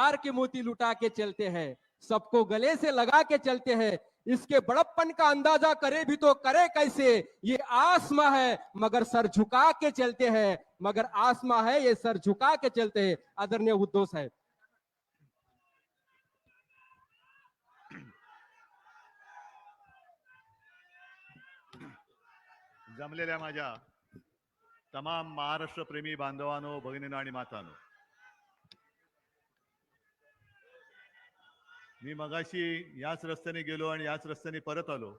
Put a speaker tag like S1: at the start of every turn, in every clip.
S1: हार के मोती लुटा के चलते हैं, सबको गले से लगा के चलते हैं। इसके बड़प्पन का अंदाजा करे भी तो करे कैसे, ये आसमां है मगर सर झुका के चलते हैं, मगर आसमां है ये सर झुका के चलते हैं। आदरणीय उद्धव साहेब।
S2: जमलेल्या माझ्या तमाम महाराष्ट्र प्रेमी बांधवांनो, भगिनींनो आणि मातांनो, मी मगाशी याच रस्त्याने गेलो आणि याच रस्त्याने परत आलो.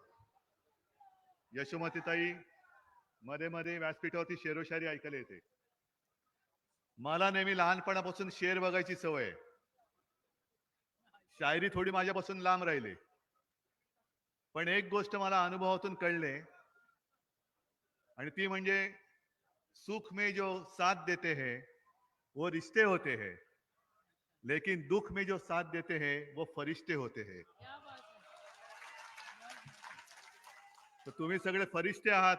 S2: यशोमतीताई मध्ये मध्ये व्यासपीठावरती शेरोशायरी ऐकायला येते. मला नेहमी लहानपणापासून शेर बघायची सवय आहे. शायरी थोडी माझ्यापासून लांब राहिली, पण एक गोष्ट मला अनुभवातून कळले आणि ती म्हणजे सुख में जो साथ देते हैं वो रिश्ते होते हैं, लेकिन दुख में जो साथ देते हैं वो फरिश्ते होते हैं. तर तुम्ही सगळे फरिश्ते आहात.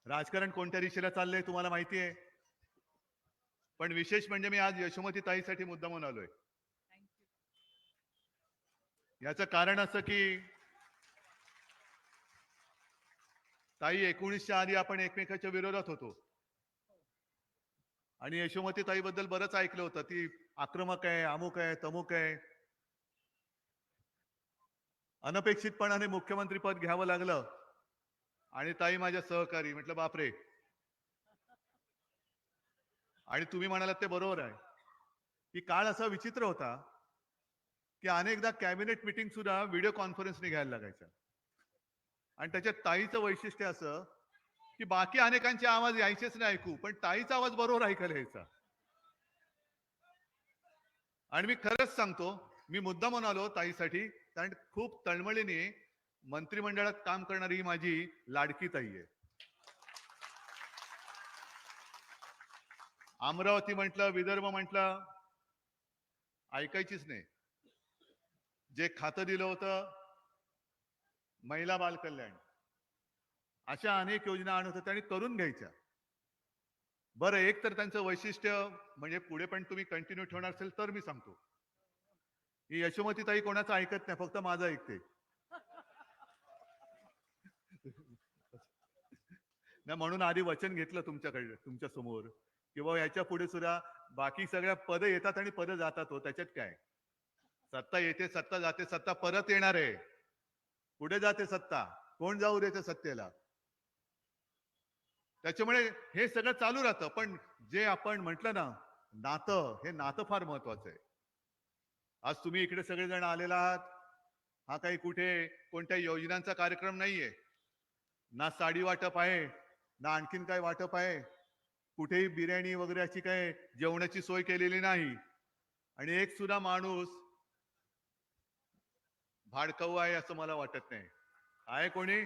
S2: राजकारण कोणत्या दिशेला चाललंय तुम्हाला माहिती आहे, पण विशेष म्हणजे मी आज यशोमती ताईसाठी मुद्दामून आलोय. याचं कारण असं की ताई 19च्या आधी आपण एकमेकाच्या विरोधात होतो आणि यशोमती ताई बद्दल बरंच ऐकलं होतं. ती आक्रमक आहे, अमुक आहे, तमुक आहे. अनपेक्षितपणाने मुख्यमंत्री पद घ्यावं लागलं आणि ताई माझ्या सहकारी. म्हटलं बापरे. आणि तुम्ही म्हणालात ते बरोबर आहे की काळ असा विचित्र होता की अनेकदा कॅबिनेट मीटिंग सुद्धा व्हिडिओ कॉन्फरन्सने घ्यायला लागायचं. आणि त्याच्यात ताईचं वैशिष्ट्य असं की बाकी अनेकांचे आवाज यायचेच नाही ऐकू, पण ताईचा आवाज बरोबर ऐकायला यायचा. आणि मी खरंच सांगतो, मी मुद्दा म्हणून आलो ताईसाठी, कारण खूप तळमळीने मंत्रिमंडळात काम करणारी ही माझी लाडकी ताई आहे. अमरावती म्हटलं, विदर्भ म्हटलं, ऐकायचीच नाही. जे खातं दिलं होतं महिला बाल कल्याण, अशा अनेक योजना आणत होत्या आणि करून घ्यायच्या. बरं, एक तर त्यांचं वैशिष्ट्य म्हणजे पुढे पण तुम्ही कंटिन्यू ठेवणार असेल तर मी सांगतो, ही यशोमती ताई कोणाचं ऐकत नाही, फक्त माझं ऐकते. ना म्हणून आधी वचन घेतलं तुमच्याकडे, तुमच्या समोर, किंवा याच्या पुढे सुद्धा बाकी सगळ्या पद येतात आणि पद जातात. हो, त्याच्यात काय, सत्ता येते, सत्ता जाते, सत्ता परत येणार आहे. पुढे जाते सत्ता, कोण जाऊ देते सत्तेला. त्याच्यामुळे हे सगळं चालू राहतं. पण जे आपण म्हटलं ना, नातं, हे नातं फार महत्वाचं आहे. आज तुम्ही इकडे सगळेजण आलेला आहात, हा काही कुठे कोणत्या योजनांचा कार्यक्रम नाहीये. ना साडी वाटप आहे, ना आणखीन काय वाटप आहे. कुठेही बिर्याणी वगैरे अशी काय जेवणाची सोय केलेली नाही. आणि एक सुद्धा माणूस भाडकाऊ आहे असं मला वाटत नाही. आहे कोणी?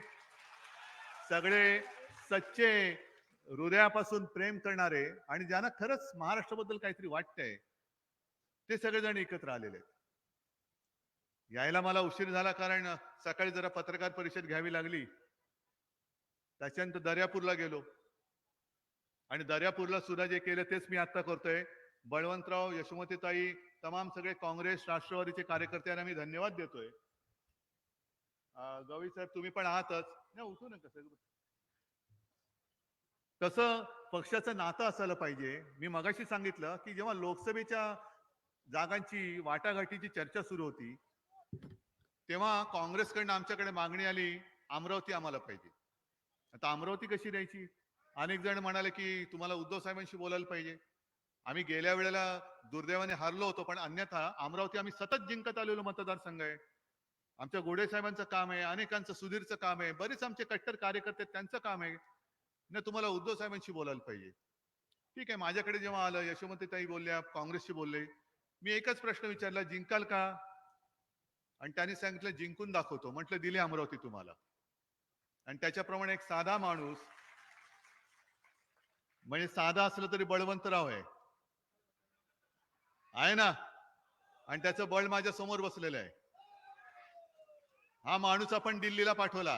S2: सगळे सच्चे, हृदयापासून प्रेम करणारे आणि ज्यांना खरंच महाराष्ट्राबद्दल काहीतरी वाटतंय, ते सगळेजण एकत्र आलेले आहेत. यायला मला उशीर झाला, कारण सकाळी जरा पत्रकार परिषद घ्यावी लागली. त्याच्यानंतर दर्यापूरला गेलो आणि दर्यापूरला सुद्धा जे केलं तेच मी आता करतोय. बळवंतराव, यशोमतीताई, तमाम सगळे काँग्रेस राष्ट्रवादीचे कार्यकर्त्यांना मी धन्यवाद देतोय. गवई साहेब तुम्ही पण आहातच ना, उठू नका. कसं पक्षाचं नातं असायला पाहिजे. मी मगाशी सांगितलं की जेव्हा लोकसभेच्या जागांची वाटाघाटीची चर्चा सुरू होती, तेव्हा काँग्रेसकडनं आमच्याकडे मागणी आली, अमरावती आम्हाला पाहिजे. आता अमरावती कशी द्यायची? अनेक जण म्हणाले की तुम्हाला उद्धव साहेबांशी बोलायला पाहिजे. आम्ही गेल्या वेळेला दुर्दैवाने हारलो होतो, पण अन्यथा अमरावती आम्ही सतत जिंकत आलेलो मतदारसंघ आहे. आमच्या गोडे साहेबांचं काम आहे, अनेकांचं, सुधीरचं काम आहे, बरेच आमचे कट्टर कार्यकर्ते त्यांचं काम आहे ना, तुम्हाला उद्धव साहेबांशी बोलायला पाहिजे. ठीक आहे. माझ्याकडे जेव्हा आलं, यशोमतीताई बोलल्या, काँग्रेसशी बोलले, मी एकच प्रश्न विचारला, जिंकाल का? आणि त्यांनी सांगितलं जिंकून दाखवतो. म्हटलं दिली अमरावती तुम्हाला. आणि त्याच्याप्रमाणे एक साधा माणूस, म्हणजे साधा असलं तरी बळवंतराव आहे ना, आणि त्याचं बळ माझ्या समोर बसलेलं आहे. हा माणूस आपण दिल्लीला पाठवला,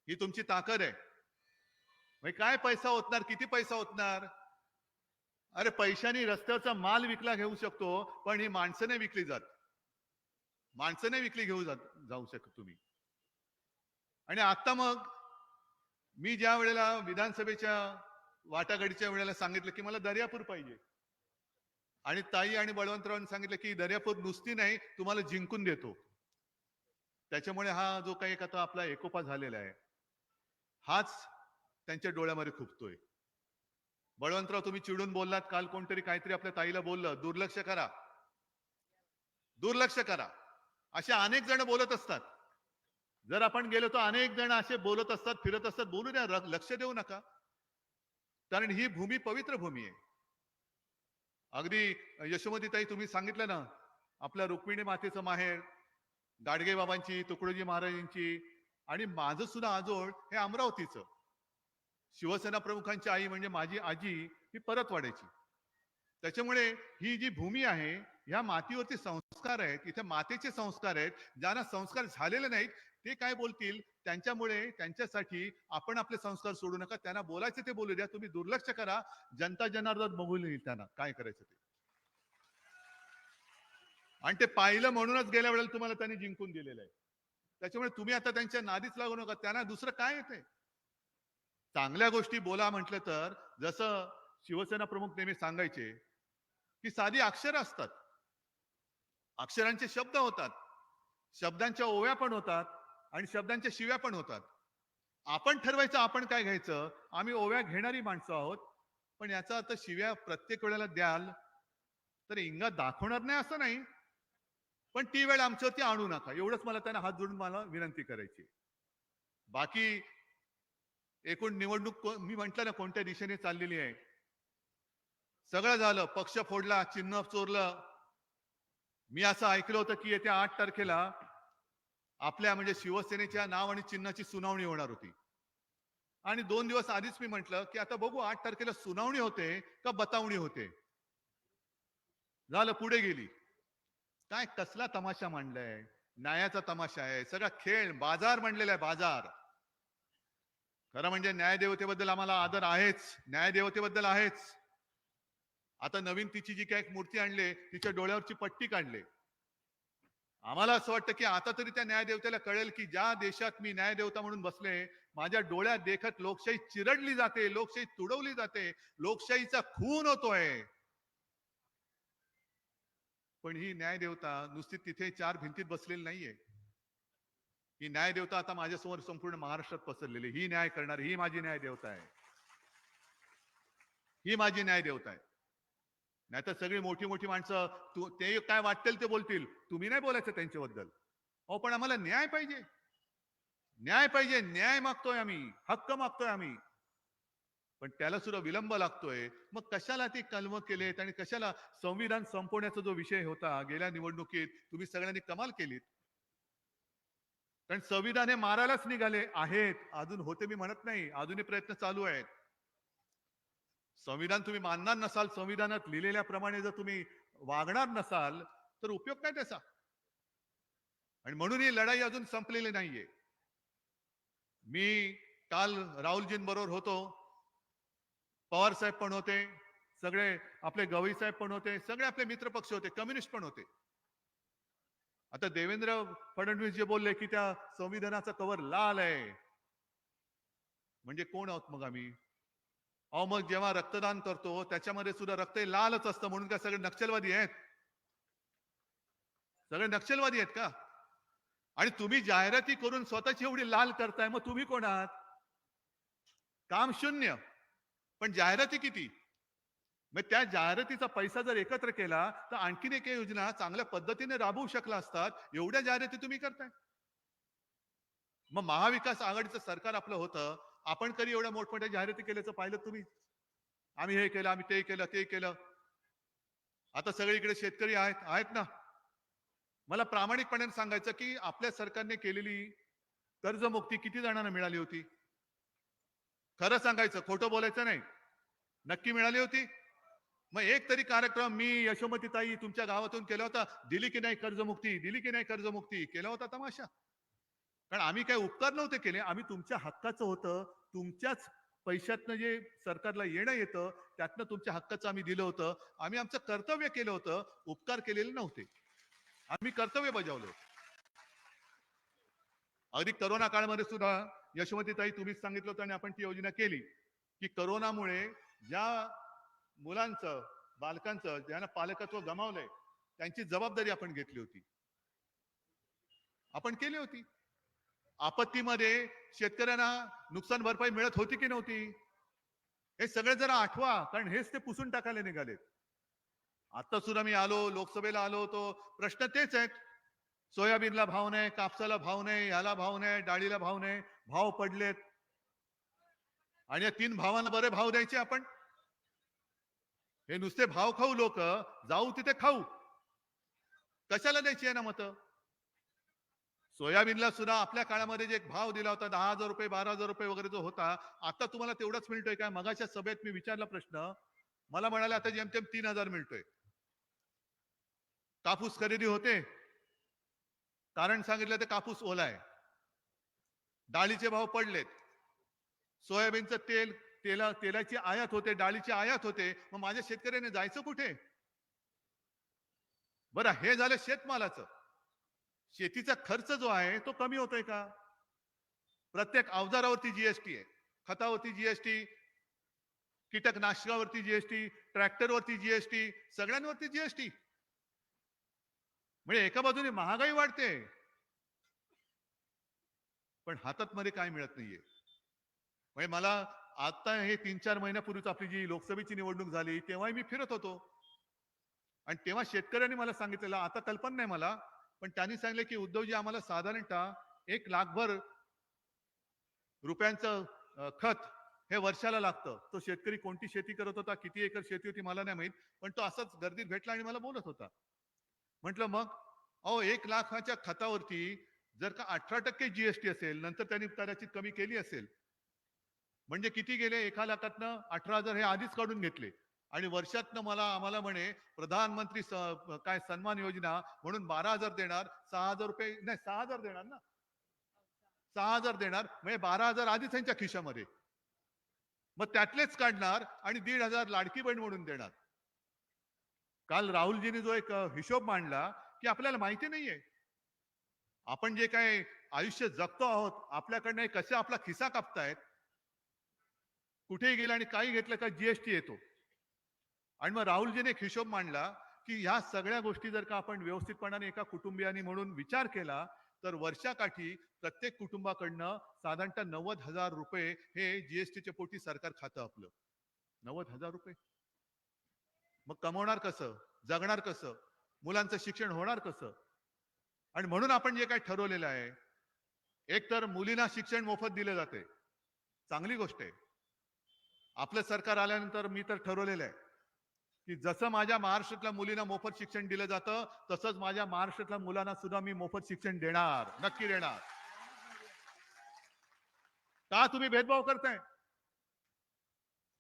S2: ही तुमची ताकद आहे. काय पैसा होतणार, किती पैसा होतणार? अरे पैशाने रस्त्यावरचा माल विकला घेऊ शकतो, पण ही माणसं नाही विकली जात. माणसं नाही विकली जाऊ शकत तुम्ही. आणि आता मग मी ज्या वेळेला विधानसभेच्या वाटाघाटीच्या वेळेला सांगितलं की मला दर्यापूर पाहिजे, आणि ताई आणि बळवंतरावांनी सांगितलं की दर्यापूर नुसती नाही, तुम्हाला जिंकून देतो. त्याच्यामुळे हा जो काही एक आता आपला एकोपा झालेला आहे, हाच त्यांच्या डोळ्यामध्ये खुपतोय. बळवंतराव, तुम्ही चिडून बोललात काल, कोणतरी काहीतरी आपल्या ताईला बोललं, दुर्लक्ष करा, दुर्लक्ष करा. असे अनेक जण बोलत असतात. जर आपण गेलो तर अनेक जण असे बोलत असतात, फिरत असतात. बोलू द्या, लक्ष देऊ नका, कारण ही भूमी पवित्र भूमी आहे. अगदी यशोमतीताई, तुम्ही सांगितलं ना, आपल्या रुक्मिणी मातेचं माहेर, गाडगे बाबांची, तुकडोजी महाराजांची, आणि माझं सुद्धा आजोळ हे अमरावतीचं. शिवसेना प्रमुखांची आई म्हणजे माझी आजी ही परतवाड्याची. त्याच्यामुळे ही जी भूमी आहे, ह्या मातीवरती संस्कार आहेत, इथे मातेचे संस्कार आहेत. ज्यांना संस्कार झालेले नाहीत ते काय बोलतील, त्यांच्यामुळे त्यांच्यासाठी आपण आपले संस्कार सोडू नका. त्यांना बोलायचे ते बोलू द्या, तुम्ही दुर्लक्ष करा. जनता जनार्दन बघून येईल त्यांना काय करायचं ते. आणि ते पाहिलं म्हणूनच गेल्या वेळेला तुम्हाला त्यांनी जिंकून दिलेलं आहे. त्याच्यामुळे तुम्ही आता त्यांच्या नादीच लागू नका. त्यांना दुसरं काय येते. चांगल्या गोष्टी बोला म्हटलं तर, जसं शिवसेना प्रमुख नेहमी सांगायचे की साधी अक्षर असतात, अक्षरांचे शब्द होतात, शब्दांच्या ओव्या पण होतात, आणि शब्दांच्या शिव्या पण होतात. आपण ठरवायचं आपण काय घ्यायचं. आम्ही ओव्या घेणारी माणसं आहोत, पण याचा अर्थ शिव्या प्रत्येक वेळेला द्याल तर इंगा दाखवणार नाही असं नाही, पण ती वेळ आमच्यावरती आणू नका. एवढंच मला त्यांना हात जोडून मला विनंती करायची. बाकी एकूण निवडणूक मी म्हंटल ना कोणत्या दिशेने चाललेली आहे. सगळं झालं, पक्ष फोडला, चिन्ह चोरलं. मी असं ऐकलं होतं की येत्या 8 तारखेला आपल्या म्हणजे शिवसेनेच्या नाव आणि चिन्हाची सुनावणी होणार होती. आणि 2 दिवस आधीच मी म्हंटल की आता बघू 8 तारखेला सुनावणी होते का बतावणी होते. झालं, पुढे गेली. काय कसला तमाशा मांडलाय, न्यायाचा तमाशा आहे, सगळा खेळ, बाजार मांडलेला आहे, बाजार. खरं म्हणजे न्यायदेवतेबद्दल आम्हाला आदर आहेच, न्यायदेवतेबद्दल आहेच. आता नवीन तिची जी काय मूर्ती आणली, तिच्या डोळ्यावरची पट्टी काढली. आम्हाला असं वाटतं की आता तरी त्या न्यायदेवतेला कळेल की ज्या देशात मी न्यायदेवता म्हणून बसले, माझ्या डोळ्यात देखत लोकशाही चिरडली जाते, लोकशाही तुडवली जाते, लोकशाहीचा खून होतोय. पण ही न्यायदेवता नुसती तिथे 4 भिंतीत बसलेली नाहीये. ही न्यायदेवता आता माझ्यासमोर संपूर्ण महाराष्ट्रात पसरलेली. ही न्याय करणारी, ही माझी न्यायदेवता आहे. ही माझी न्यायदेवता आहे. नाहीतर सगळी मोठी मोठी माणसं ते काय वाटतील ते बोलतील, तुम्ही नाही बोलायचं त्यांच्याबद्दल. अहो पण आम्हाला न्याय पाहिजे, न्याय पाहिजे, न्याय मागतोय आम्ही, हक्क मागतोय आम्ही. पण त्याला सुद्धा विलंब लागतोय. मग कशाला ते कलम केलेत, आणि कशाला संविधान संपवण्याचा जो विषय होता गेल्या निवडणुकीत, तुम्ही सगळ्यांनी कमाल केलीत. कारण संविधान हे मारायलाच निघाले आहेत. अजून होते मी म्हणत नाही, अजूनही प्रयत्न चालू आहेत. संविधान तुम्ही मानणार नसाल, संविधानात लिहिलेल्याप्रमाणे जर तुम्ही वागणार नसाल, तर उपयोग काय त्याचा. आणि म्हणून ही लढाई अजून संपलेली नाहीये. मी काल राहुलजींबरोबर होतो, पवार साहेब पण होते, सगळे आपले गवई साहेब पण होते, सगळे आपले मित्रपक्ष होते, कम्युनिस्ट पण होते. आता देवेंद्र फडणवीस जे बोलले की त्या संविधानाचा कवर लाल आहे, म्हणजे कोण आहोत मग आम्ही. अहो मग जेव्हा रक्तदान करतो त्याच्यामध्ये सुद्धा रक्त हे लालच असतं, म्हणून काय सगळे नक्षलवादी आहेत. सगळे नक्षलवादी आहेत का. आणि तुम्ही जाहिराती करून स्वतःची एवढी लाल करताय, मग तुम्ही कोण आहात. काम शून्य, पण जाहिराती किती. मग त्या जाहिरातीचा पैसा जर एकत्र केला तर आणखीन एक योजना चांगल्या पद्धतीने राबवू शकला असतात. एवढ्या जाहिराती तुम्ही करताय. मग महाविकास आघाडीचं सरकार आपलं होतं, आपण कधी एवढ्या मोठमोठ्या जाहिराती केल्याचं पाहिलं तुम्ही. आम्ही हे केलं, आम्ही ते केलं, ते केलं. आता सगळीकडे शेतकरी आहेत ना. मला प्रामाणिकपणे सांगायचं की आपल्या सरकारने केलेली कर्जमुक्ती किती जणांना मिळाली होती. खरं सांगायचं, खोटं बोलायचं नाही. नक्की मिळाली होती. मग एक तरी कार्यक्रम मी यशोमतीताई तुमच्या गावातून केला होता, दिली की नाही कर्जमुक्ती, दिली की नाही कर्जमुक्ती, केला होता तमाशा. कारण आम्ही काही उपकार नव्हते केले, आम्ही तुमच्या हक्काचं होतं, तुमच्याच पैशातनं जे सरकारला येणं येतं त्यातनं तुमच्या हक्काचं आम्ही दिलं होतं. आम्ही आमचं कर्तव्य केलं होतं, उपकार केलेले नव्हते. आम्ही कर्तव्य बजावलं होतं. अगदी करोना काळामध्ये सुद्धा यशोमतीताई तुम्हीच सांगितलं होतं आणि आपण ती योजना केली की करोनामुळे ज्या मुलांचं बालकांचं ज्यांना पालकत्व गमावलंय त्यांची जबाबदारी आपण घेतली होती, आपण केली होती. आपत्तीमध्ये शेतकऱ्यांना नुकसान भरपाई मिळत होती की नव्हती हे सगळे जरा आठवा, कारण हेच ते पुसून टाकायला निघालेत. आता सुद्धा मी आलो, लोकसभेला आलो होतो, प्रश्न तेच आहेत. सोयाबीनला भाव नाही, कापसाला भाव नाही, याला भाव नाही, डाळीला भाव नाही, भाव पडलेत. आणि या 3 भावांना बरे भाव द्यायचे आपण. हे नुसते भाव खाऊ लोक, जाऊ तिथे खाऊ, कशाला द्यायची आहे ना मतं? सोयाबीनला सुद्धा आपल्या काळामध्ये जे भाव दिला होता 10,000 रुपये 12,000 रुपये वगैरे जो होता, आता तुम्हाला तेवढाच मिळतोय काय? मगाच्या सभेत मी विचारला प्रश्न, मला म्हणाले आता जेमतेम 3,000 मिळतोय. कापूस खरेदी होते, कारण सांगितलं ते कापूस ओला आहे, डाळीचे भाव पडलेत, सोयाबीनचं तेलाची आयात होते, डाळीची आयात होते, मग माझ्या शेतकऱ्याने जायचं कुठे? बरं, हे झालं शेतमालाचं. शेतीचा खर्च जो आहे तो कमी होतोय का? प्रत्येक अवजारावरती जीएसटी आहे, खतावरती जीएसटी, कीटकनाशकावरती जीएसटी, ट्रॅक्टरवरती जीएसटी, सगळ्यांवरती जीएसटी. म्हणजे एका बाजूने महागाई वाढते, पण हातात मध्ये काय मिळत नाहीये. म्हणजे मला आता हे 3-4 महिन्यापूर्वीच आपली जी लोकसभेची निवडणूक झाली तेव्हाही मी फिरत होतो आणि तेव्हा शेतकऱ्यांनी मला सांगितलेलं, आता कल्पना नाही मला, पण त्यांनी सांगितलं की उद्धवजी आम्हाला साधारणतः 1,00,000 रुपयांचं खत हे वर्षाला लागतं. तो शेतकरी कोणती शेती करत होता, किती एकर शेती होती मला नाही माहित, पण तो असंच गर्दीत भेटला आणि मला बोलत होता. म्हटलं मग अहो 1,00,000च्या खतावरती जर का 18% जीएसटी असेल, नंतर त्यांनी कदाचित कमी केली असेल, म्हणजे किती गेले? 1,00,000तनं 18,000 हे आधीच काढून घेतले आणि वर्षातनं आम्हाला म्हणे प्रधानमंत्री काय सन्मान योजना म्हणून 12,000 देणार, 6,000 रुपये नाही 6,000 देणार ना, 6,000 देणार, म्हणजे 12,000 आधीच त्यांच्या खिशामध्ये, मग त्यातलेच काढणार आणि 1,500 लाडकी बहीण म्हणून देणार. काल राहुलजींनी जो एक हिशोब मांडला की आपल्याला माहिती नाहीये आपण जे काय आयुष्य जगतो आहोत, आपल्याकडनं कसे आपला खिसा कापतायत, कुठेही गेला आणि काही घेतलं का जीएसटी येतो. आणि मग राहुलजीने एक हिशोब मांडला की ह्या सगळ्या गोष्टी जर का आपण व्यवस्थितपणाने एका कुटुंबियाने म्हणून विचार केला तर वर्षाकाठी प्रत्येक कुटुंबाकडनं साधारणतः 90,000 रुपये हे जीएसटीच्या पोटी सरकार खातं आपलं. 90,000 रुपये. मग कमवणार कसं, जगणार कसं, मुलांचं शिक्षण होणार कसं? आणि म्हणून आपण जे काही ठरवलेलं आहे, एक तर मुलींना शिक्षण मोफत दिले जाते, चांगली गोष्ट आहे. आपलं सरकार आल्यानंतर मी तर ठरवलेलं आहे की जसं माझ्या महाराष्ट्रातल्या मुलींना मोफत शिक्षण दिलं जातं, तसंच माझ्या महाराष्ट्रातल्या मुलांना सुद्धा मी मोफत शिक्षण देणार, नक्की देणार. का तुम्ही भेदभाव करताय?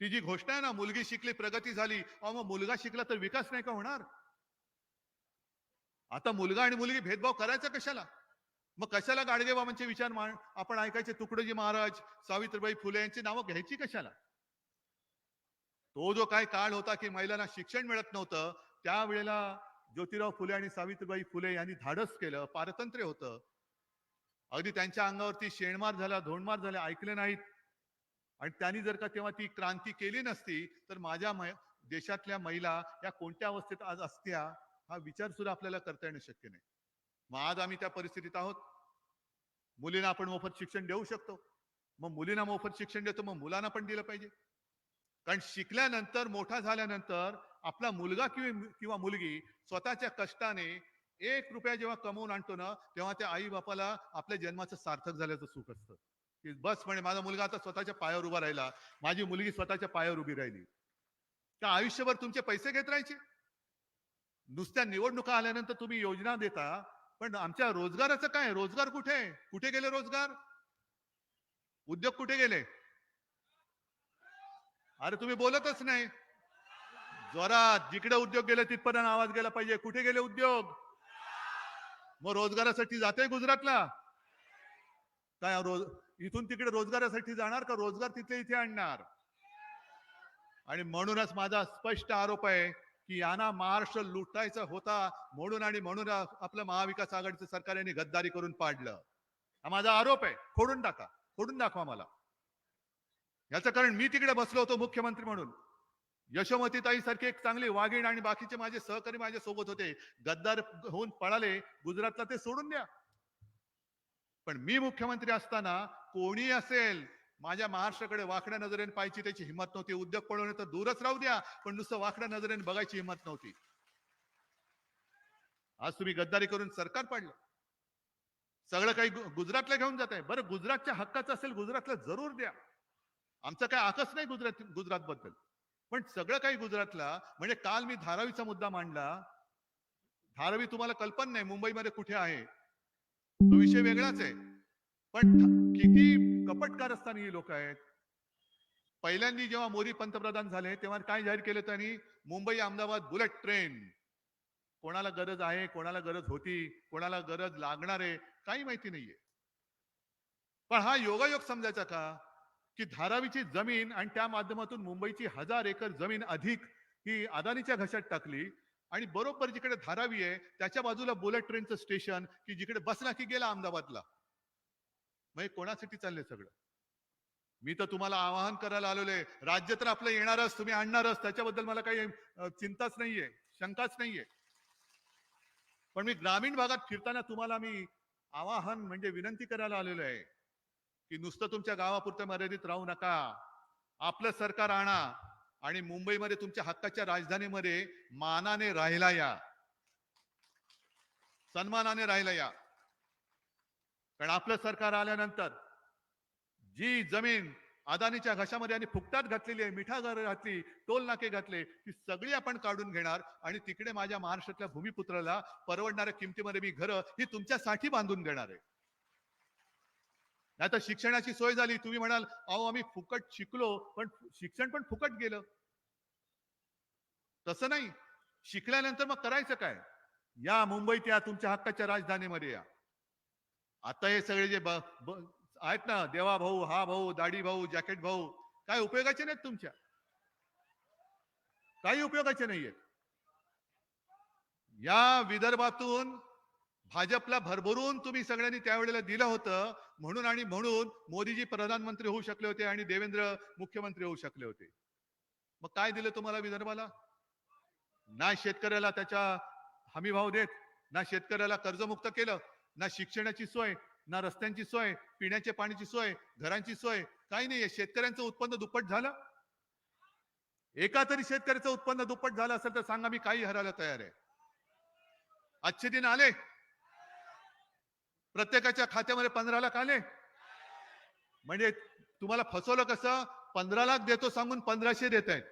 S2: ती जी घोषणा आहे ना, मुलगी शिकली प्रगती झाली, अहो मग मुलगा शिकला तर विकास नाही का होणार? आता मुलगा आणि मुलगी भेदभाव करायचा कशाला? मग कशाला गाडगेबाबांचे विचार आपण ऐकायचे? तुकडोजी महाराज, सावित्रीबाई फुले यांची नावं घ्यायची कशाला? तो जो काय काळ होता की महिलांना शिक्षण मिळत नव्हतं, त्यावेळेला ज्योतिराव फुले आणि सावित्रीबाई फुले यांनी धाडस केलं, पारतंत्र्य होतं. अगदी त्यांच्या अंगावरती शेणमार झाला, धोंडमार झाले, ऐकले नाहीत. आणि त्यांनी जर का तेव्हा ती क्रांती केली नसती तर माझ्या देशातल्या महिला या कोणत्या अवस्थेत आज असत्या, हा विचार सुद्धा आपल्याला करता येणं शक्य नाही. मग आज आम्ही त्या परिस्थितीत आहोत. मुलींना आपण मोफत शिक्षण देऊ शकतो. मग मुलींना मोफत शिक्षण देतो, मग मुलांना पण दिलं पाहिजे. कारण शिकल्यानंतर, मोठा झाल्यानंतर आपला मुलगा किंवा मुलगी स्वतःच्या कष्टाने 1 रुपया जेव्हा कमवून आणतो ना, तेव्हा त्या आई बापाला आपल्या जन्माचं सार्थक झाल्याचं सुख असतं. की बस म्हणे माझा मुलगा आता स्वतःच्या पायावर उभा राहिला, माझी मुलगी स्वतःच्या पायावर उभी राहिली. का आयुष्यभर तुमचे पैसे घेत राहायचे? नुसत्या निवडणुका आल्यानंतर तुम्ही योजना देता, पण आमच्या रोजगाराचं काय? रोजगार कुठे? कुठे गेले रोजगार? उद्योग कुठे गेले? अरे तुम्ही बोलतच नाही. जोरात जिकडे उद्योग गेले तिथपर्यंत आवाज गेला पाहिजे. कुठे गेले उद्योग? मग रोजगारासाठी जाते गुजरातला काय? रोज इथून तिकडे रोजगारासाठी जाणार का रोजगार तिथले इथे आणणार? आणि म्हणूनच माझा स्पष्ट आरोप आहे की यांना महाराष्ट्र लुटायचा होता म्हणून आपलं महाविकास आघाडीचं सरकार यांनी गद्दारी करून पाडलं. हा माझा आरोप आहे. खोडून टाका, खोडून दाखवा मला. याचं कारण मी तिकडे बसलो होतो मुख्यमंत्री म्हणून. यशोमतीताई सारखी एक चांगली वाघीण आणि बाकीचे माझे सहकारी माझ्या सोबत होते. गद्दार होऊन पळाले गुजरातला, ते सोडून द्या. पण मी मुख्यमंत्री असताना कोणी असेल माझ्या महाराष्ट्राकडे वाकड्या नजरेने पाहायची त्याची हिंमत नव्हती. उद्योग पळवणे तर दूरच राहू द्या, पण नुसतं वाकड्या नजरेने बघायची हिंमत नव्हती. आज तुम्ही गद्दारी करून सरकार पाडलं. सगळं काही गुजरातला घेऊन जात आहे. बरं, गुजरातच्या हक्काचं असेल गुजरातला जरूर द्या. आमचा काय आकस नाही गुजरात बद्दल, पण सगळं काही गुजरातला. म्हणजे काल मी धारावीचा मुद्दा मांडला. धारावी तुम्हाला कल्पना नाही मुंबईमध्ये कुठे आहे, तो विषय वेगळाच आहे. पण किती कपट कारस्थानी ही लोक आहेत. पहिल्यांदा जेव्हा मोदी पंतप्रधान झाले तेव्हा काय जाहीर केलं त्यांनी? Mumbai Ahmedabad bullet train. कोणाला गरज आहे, कोणाला गरज होती, कोणाला गरज लागणार आहे, काही माहिती नाहीये. पण हा योगायोग समजायचा का की धारावीची जमीन आणि त्या माध्यमातून मुंबईची 1000 एकर जमीन अधिक ही अदानीच्या घशात टाकली, आणि बरोबर जिकडे धारावी आहे त्याच्या बाजूला बुलेट ट्रेनचं स्टेशन की जिकडे बसला की गेला अहमदाबादला. मग कोणासाठी चाललंय सगळं? मी तर तुम्हाला आवाहन करायला आलेलो आहे. राज्य तर आपलं येणारच, तुम्ही आणणारच, त्याच्याबद्दल मला काही चिंताच नाहीये, शंकाच नाहीये. पण मी ग्रामीण भागात फिरताना तुम्हाला मी आवाहन म्हणजे विनंती करायला आलेलो आहे की नुसतं तुमच्या गावापुरतं मर्यादित राहू नका. आपलं सरकार आणा आणि मुंबईमध्ये तुमच्या हक्काच्या राजधानीमध्ये मानाने राहिला या, सन्मानाने राहिला या. कारण आपलं सरकार आल्यानंतर जी जमीन अदानीच्या घशामध्ये आणि फुकटात घातलेली आहे, मिठा घातली, टोल नाके घातले, ती सगळी आपण काढून घेणार आणि तिकडे माझ्या महाराष्ट्रातल्या भूमिपुत्राला परवडणाऱ्या किमतीमध्ये मी घरं ही तुमच्यासाठी बांधून देणार आहे. नाही तर शिक्षणाची सोय झाली, तुम्ही म्हणाल अहो आम्ही फुकट शिकलो, पण शिक्षण पण फुकट गेलं. तसं नाही. शिकल्यानंतर मग करायचं काय? या मुंबईत, या तुमच्या हक्काच्या राजधानीमध्ये या. आता हे सगळे जे आहेत ना, देवा भाऊ, हा भाऊ, दाढी भाऊ, जॅकेट भाऊ, काय उपयोगाचे नाहीत तुमच्या, काही उपयोगाचे नाहीयेत. या विदर्भातून भाजपला भरभरून तुम्ही सगळ्यांनी त्यावेळेला दिलं होतं म्हणून मोदीजी प्रधानमंत्री होऊ शकले होते आणि देवेंद्र मुख्यमंत्री होऊ शकले होते. मग काय दिलं तुम्हाला विदर्भाला? ना शेतकऱ्याला त्याच्या हमी भाव देत, ना शेतकऱ्याला कर्जमुक्त केलं, ना शिक्षणाची सोय, ना रस्त्यांची सोय, पिण्याच्या पाण्याची सोय, घरांची सोय, काही नाहीये. शेतकऱ्यांचं उत्पन्न दुप्पट झालं. एका तरी शेतकऱ्याचं उत्पन्न दुप्पट झालं असेल तर सांगा, मी काही हरायला तयार आहे. आजचे दिन आले, प्रत्येकाच्या खात्यामध्ये 15 लाख आले. म्हणजे तुम्हाला फसवलं कसं? 15 लाख देतो सांगून 1500 देत आहेत.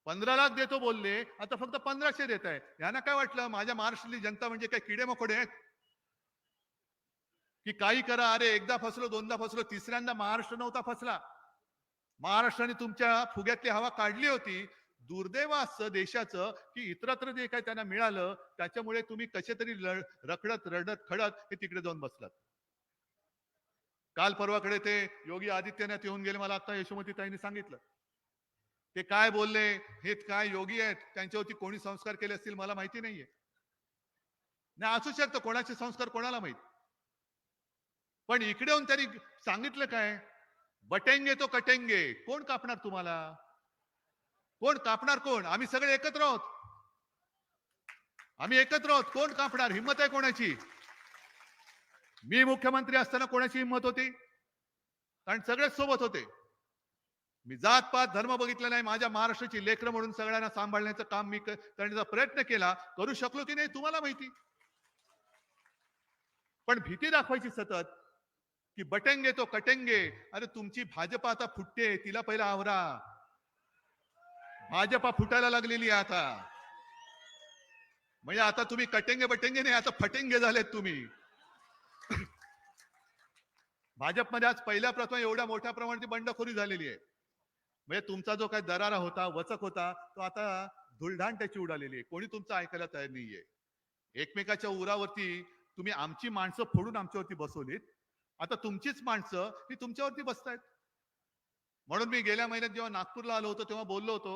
S2: 15 लाख देतो बोलले, आता फक्त 1500 देत आहे. यांना काय वाटलं माझ्या महाराष्ट्रातली जनता म्हणजे काय किडे मकोडे आहेत की काही करा? अरे एकदा फसलो, दोनदा फसलो, तिसऱ्यांदा महाराष्ट्र नव्हता फसला. महाराष्ट्राने तुमच्या फुग्यातली हवा काढली होती. दुर्दैव असं देशाचं की इतरत्र जे काही त्यांना मिळालं त्याच्यामुळे तुम्ही कसे तरी रखडत रडत खडत हे तिकडे जाऊन बसलात. काल परवाकडे ते योगी आदित्यनाथ येऊन गेले, मला आता यशोमतीताईंनी सांगितलं. ते काय बोलले, हे काय योगी आहेत, त्यांच्यावरती कोणी संस्कार केले असतील मला माहिती नाहीये. नाही असू शकतं, कोणाचे संस्कार कोणाला माहित. पण इकडे येऊन त्यांनी सांगितलं काय? बटेंगे तो कटेंगे. कोण कापणार तुम्हाला? कोण कापणार? कोण? आम्ही सगळे एकत्र आहोत, आम्ही एकत्र आहोत. कोण कापणार? हिंमत आहे कोणाची? मी मुख्यमंत्री असताना कोणाची हिंमत होती? कारण सगळेच सोबत होते. मी जात पात धर्म बघितला नाही. माझ्या महाराष्ट्राची लेकरं म्हणून सगळ्यांना सांभाळण्याचं काम मी करण्याचा प्रयत्न केला. करू शकलो की नाही तुम्हाला माहिती. पण भीती दाखवायची सतत की बटेंगे तो कटेंगे. अरे तुमची भाजपा आता फुटते, तिला पहिला आवरा. भाजपा फुटायला लागलेली आहे आता. म्हणजे आता तुम्ही कटेंगे बटेंगे नाही, आता फटेंगे झालेत तुम्ही. भाजपमध्ये आज पहिल्या प्रथम एवढ्या मोठ्या प्रमाणात बंडखोरी झालेली आहे. म्हणजे तुमचा जो काही दरारा होता, वचक होता, तो आता धुळढाण त्याची उडालेली आहे. कोणी तुमचं ऐकायला तयार नाहीये. एकमेकाच्या उरावरती तुम्ही आमची माणसं फोडून आमच्यावरती बसवलीत आता तुमचीच माणसं ती तुमच्यावरती बसतायत. म्हणून मी गेल्या महिन्यात जेव्हा नागपूरला आलो होतो तेव्हा बोललो होतो,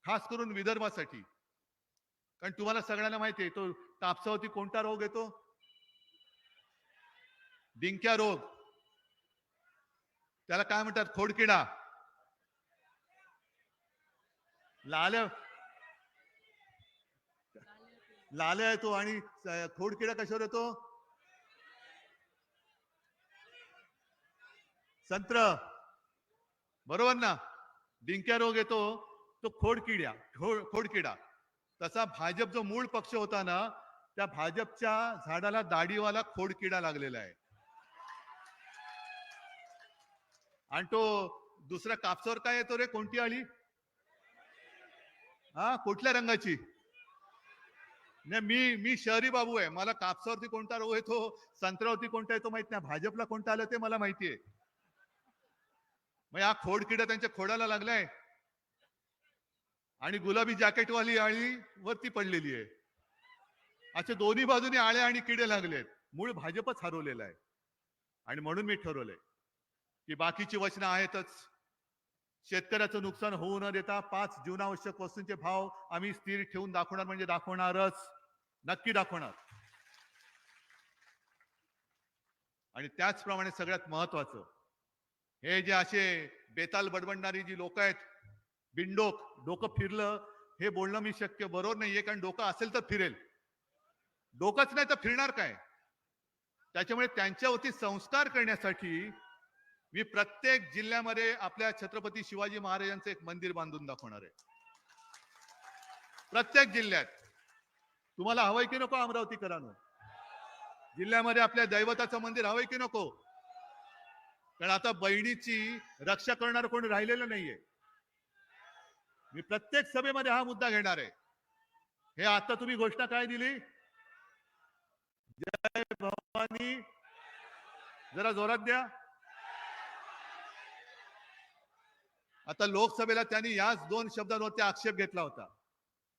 S2: खास करून विदर्भासाठी. कारण तुम्हाला सगळ्यांना माहिती आहे तो कापसावरती कोणता रोग येतो? डिंक्या रोग. त्याला काय म्हणतात? खोडकिडा. लाल्या लाल्या येतो आणि खोडकिडा कशावर येतो? संत्र. बरोबर ना? डिंक्या रोग येतो तो खोडकिडा. तसा भाजप जो मूळ पक्ष होता ना, त्या भाजपच्या झाडाला दाढीवाला खोडकिडा लागलेला आहे. आणि तो दुसऱ्या कापसावर काय येतो रे? कोणती आळी? हा, कुठल्या रंगाची? नाही, मी शहरी बाबू आहे. मला कापसावरती कोणता रोग येतो, संत्र्यावरती कोणता येतो माहित नाही. भाजपला कोणता आलं ते मला माहितीये. मग हा खोडकिडा त्यांच्या खोडाला लागलाय आणि गुलाबी जॅकेटवाली आळी वरती पडलेली आहे. असे दोन्ही बाजूने आळे आणि किडे लागलेत. मूळ भाजपच हरवलेला आहे. आणि म्हणून मी ठरवलंय की बाकीची वचनं आहेतच. शेतकऱ्याचं नुकसान होऊ न देता 5 जीवनावश्यक वस्तूंचे भाव आम्ही स्थिर ठेवून दाखवणार म्हणजे दाखवणारच. नक्की दाखवणार. आणि त्याचप्रमाणे सगळ्यात महत्वाचं, हे जे असे बेताल बडबडणारी जी लोक आहेत, बिनडोक, डोकं फिरलं हे बोलणं मी शक्य बरोबर नाहीये. कारण डोकं असेल तर फिरेल, डोकंच नाही तर फिरणार काय? त्याच्यामुळे त्यांच्यावरती संस्कार करण्यासाठी मी प्रत्येक जिल्ह्यामध्ये आपल्या छत्रपती शिवाजी महाराजांचं एक मंदिर बांधून दाखवणार आहे. प्रत्येक जिल्ह्यात. तुम्हाला हवंय की नको अमरावतीकरांनो? जिल्ह्यामध्ये आपल्या दैवताचं मंदिर हवंय की नको? कारण आता बहिणीची रक्षा करणार कोणी राहिलेलं नाहीये. मी प्रत्येक सभेमध्ये हा मुद्दा घेणार आहे. हे आता तुम्ही घोषणा काय दिली? जय भवानी. जरा जोरात द्या. आता लोकसभेला त्यांनी याच 2 शब्दांवरती आक्षेप घेतला होता.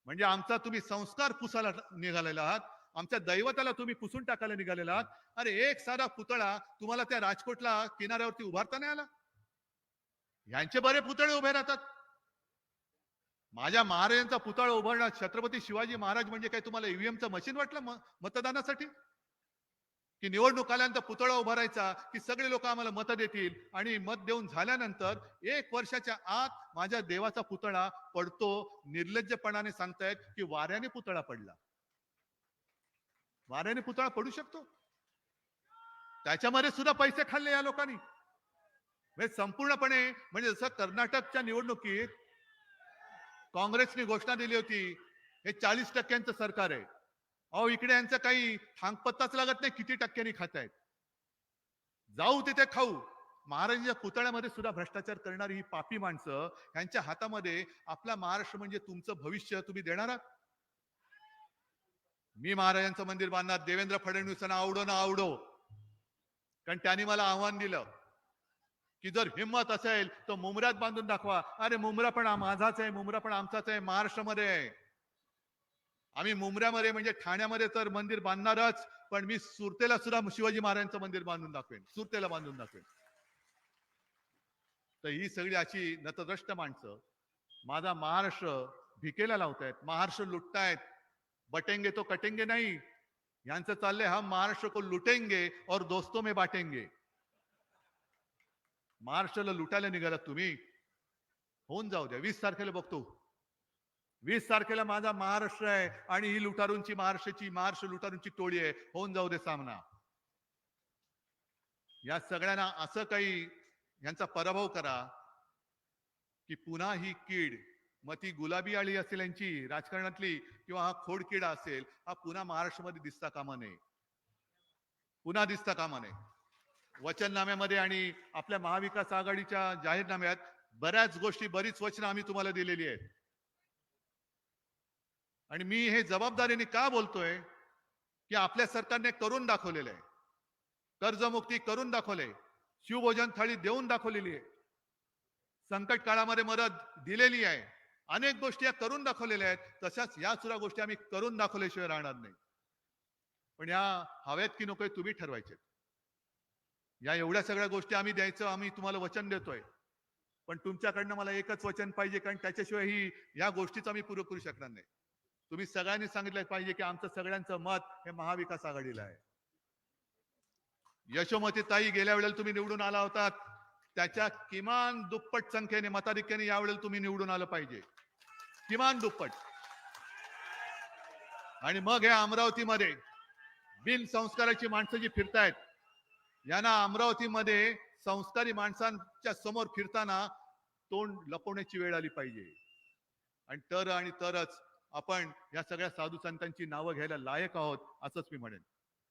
S2: म्हणजे आमचा तुम्ही संस्कार पुसायला निघालेला आहात, आमच्या दैवताला तुम्ही पुसून टाकायला निघालेला आहात. अरे एक साधा पुतळा तुम्हाला त्या राजकोटला किनाऱ्यावरती उभारता नाही आला? यांचे बरे पुतळे उभे राहतात. माझ्या महाराजांचा पुतळा उभारणार छत्रपती शिवाजी महाराज म्हणजे काय तुम्हाला ईव्हीएमचं मशीन वाटलं मतदानासाठी? की निवडणूक आल्यानंतर पुतळा उभारायचा की सगळे लोक आम्हाला मत देतील आणि मत देऊन झाल्यानंतर 1 वर्षाच्या आत माझ्या देवाचा पुतळा पडतो. निर्लज्जपणाने सांगतायत की वाऱ्याने पुतळा पडला. वाऱ्याने पुतळा पडू शकतो? त्याच्यामध्ये सुद्धा पैसे खाल्ले या लोकांनी. म्हणजे संपूर्णपणे, म्हणजे जसं कर्नाटकच्या निवडणुकीत काँग्रेसने घोषणा दिली होती हे 40% सरकार आहे. अहो इकडे यांचं काही थांगपत्ताच लागत नाही किती टक्क्यांनी खातायत. जाऊ तिथे खाऊ. महाराजांच्या पुतळ्यामध्ये सुद्धा भ्रष्टाचार करणारी ही पापी माणसं, यांच्या हातामध्ये आपला महाराष्ट्र म्हणजे तुमचं भविष्य तुम्ही देणार आहात? मी महाराजांचं मंदिर बांधणार. देवेंद्र फडणवीसांना आवडो ना आवडो, कारण त्यांनी मला आव्हान दिलं की जर हिंमत असेल तर मुंब्र्यात बांधून दाखवा. अरे मुंब्रा पण माझाच आहे, मुंब्रा पण आमचाच आहे, महाराष्ट्रामध्ये आहे. आम्ही मुंब्र्यामध्ये म्हणजे ठाण्यामध्ये तर मंदिर बांधणारच, पण मी सुरतेला सुद्धा शिवाजी महाराजांचं मंदिर बांधून दाखवेन, सुरतेला बांधून दाखवेन. तर ही सगळी अशी नतद्रष्ट माणसं माझा महाराष्ट्र भिकेला लावतायत, महाराष्ट्र लुटतायत. बटेंगे तो कटेंगे नाही, यांचं चाललंय हम महाराष्ट्र को लुटेंगे और दोस्तों में बांटेंगे. महाराष्ट्राला लुटायला निघालात तुम्ही, होऊन जाऊ द्या. 20 तारखेला बघतो. 20 तारखेला माझा महाराष्ट्र आहे आणि ही लुटारूंची महाराष्ट्र लुटारूंची टोळी आहे. होऊन जाऊ दे सामना. या सगळ्यांना असं काही यांचा पराभव करा की पुन्हा ही कीड, मग ती गुलाबी आळी असेल यांची राजकारणातली किंवा हा खोडकिडा असेल, हा पुन्हा महाराष्ट्रामध्ये दिसता कामा नये. पुन्हा दिसता कामा नये. वचननाम्यामध्ये आणि आपल्या महाविकास आघाडीच्या जाहीरनाम्यात बऱ्याच गोष्टी, बरीच वचनं आम्ही तुम्हाला दिलेली आहेत. आणि मी हे जबाबदारीने का बोलतोय की आपल्या सरकारने करून दाखवलेलं आहे. कर्जमुक्ती करून दाखवले, शिवभोजन थाळी देऊन दाखवलेली आहे, संकट काळामध्ये मदत दिलेली आहे, अनेक गोष्टी या करून दाखवलेल्या आहेत. तशाच या सुद्धा गोष्टी आम्ही करून दाखवल्याशिवाय राहणार नाही. पण या हव्यात की नको तुम्ही ठरवायचे. या एवढ्या सगळ्या गोष्टी आम्ही द्यायचं आम्ही तुम्हाला वचन देतोय, पण तुमच्याकडनं मला एकच वचन पाहिजे, कारण त्याच्याशिवाय ही या गोष्टीच आम्ही पुरं करू शकणार नाही. तुम्ही सगळ्यांनी सांगितलं पाहिजे की आमचं सगळ्यांचं मत हे महाविकास आघाडीला आहे. यशोमती ताई गेल्या वेळेला तुम्ही निवडून आला होता, त्याच्या किमान दुप्पट संख्येने मताधिक्याने यावेळेला तुम्ही निवडून आलं पाहिजे, किमान दुप्पट. आणि मग या अमरावतीमध्ये बिन संस्काराची माणसं जी फिरतायत, यांना अमरावतीमध्ये संस्कारी माणसांच्या समोर फिरताना तोंड लपवण्याची वेळ आली पाहिजे. आणि तरच आपण या सगळ्या साधू संतांची नावं घ्यायला लायक आहोत असंच मी म्हणेन.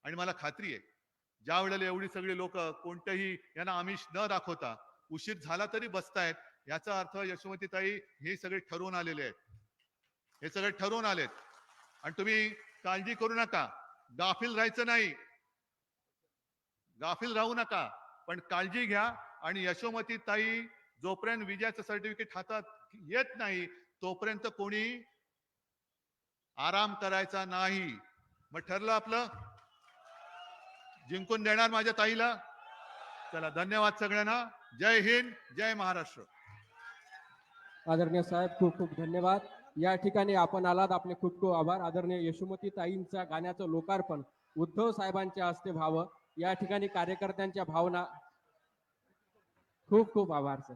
S2: आणि मला खात्री आहे, ज्या वेळेला एवढी सगळी लोक कोणत्याही यांना आमिष न दाखवता उशीर झाला तरी बसतायत, याचा अर्थ यशोमतीताई हे सगळे ठरवून आलेले आहेत, हे सगळे ठरवून आलेत. आणि तुम्ही काळजी करू नका, गाफील राहायचं नाही, गाफील राहू नका, पण काळजी घ्या. आणि यशोमती ताई जोपर्यंत विजयाचं सर्टिफिकेट हातात येत नाही तोपर्यंत कोणी आराम करायचा नाही. मग ठरलं आपलं, जिंकून देणार माझ्या ताईला. चला, धन्यवाद सगळ्यांना. जय हिंद, जय महाराष्ट्र.
S1: आदरणीय साहेब, खूप खूप धन्यवाद. या ठिकाणी आपण आलात, आपले खूप खूप आभार. आदरणीय यशोमती ताईंच्या गाण्याचं लोकार्पण उद्धव साहेबांच्या हस्ते व्हावं, या ठिकाणी कार्यकर्त्यांच्या भावना. खूप खूप आभार सर.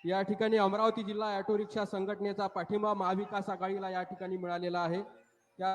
S1: या ठिकाणी अमरावती जिल्हा ऑटो रिक्षा संघटनेचा पाठिंबा महाविकास आघाडीला या ठिकाणी मिळालेला आहे. त्या